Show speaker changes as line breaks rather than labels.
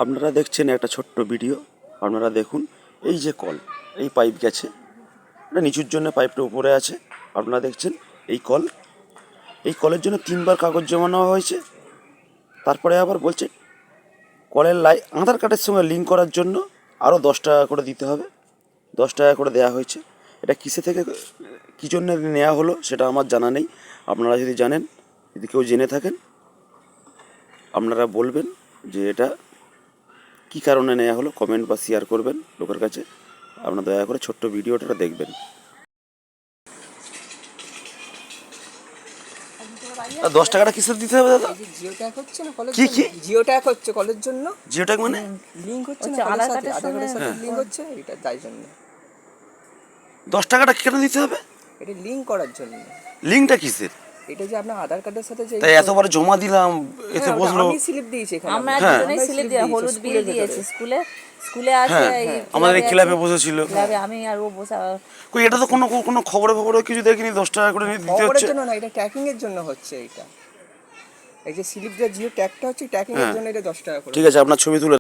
আপনারা দেখছেন একটা ছোট্ট ভিডিও। আপনারা দেখুন, এই যে কল, এই পাইপ গেছে, এটা নিচুর জন্য পাইপটা উপরে আছে। আপনারা দেখছেন এই কল, এই কলের জন্য 3বার কাগজ জমা নেওয়া হয়েছে। তারপরে আবার বলছে কলের আধার কার্ডের সঙ্গে লিঙ্ক করার জন্য আরও 10 টাকা করে দিতে হবে। 10 টাকা করে দেওয়া হয়েছে। এটা কিসে থেকে কী জন্য নেওয়া হলো সেটা আমার জানা নেই। আপনারা যদি জানেন, যদি কেউ জেনে থাকেন, আপনারা বলবেন যে এটা কী কারণে নেওয়া হলো। কমেন্ট বা শেয়ার করবেন লোকের কাছে। আপনারা দয়া করে ছোট্ট ভিডিওটা দেখবেন। 10 টাকাটা কিসের দিতে হবে দাদা?
জিও ট্যাগ হচ্ছে না কলের
কি
জন্য?
কি
জিও ট্যাগ হচ্ছে কলের জন্য।
জিও ট্যাগ মানে
লিংক হচ্ছে না
আচ্ছা,
কলের
আধার
সাথে,
কার্ডের
আধার কার্ডের সাথে
সঙ্গে
লিংক হচ্ছে, এটা তাই জন্য।
10 টাকাটা কেন দিতে হবে?
এটা লিংক করার জন্য।
লিঙ্কটা কিসের?
এটা যে আপনার আধার কার্ডের সাথে যে
তাই এতবার জমা দিলাম, এতে
হ্যাঁ, ওটা
বসলো।
আমি স্লিপ দিয়েছি এখানে।
আমরা
হ্যাঁ।
দুজনেই স্লিপ দিয়ে হলুদ বিল দিয়েছি স্কুলে আছে
হ্যাঁ,
এই
আমাদের এই ক্লাবে
আছে,
বসেছিল।
ক্লাবে আমি আর ও বসে
কই এটা তো কোনো খবরে কিছু দেখিনি। 10 টাকা করে দিতে
খবরের
হচ্ছে।
জন্য না, এটা ট্র্যাকিং এর জন্য হচ্ছে। এটা এই যে স্লিপ যে জিও ট্যাগটা হচ্ছে ট্র্যাকিং এর জন্য, এটা 10 টাকা করে।
ঠিক আছে, আপনার ছবি তুলে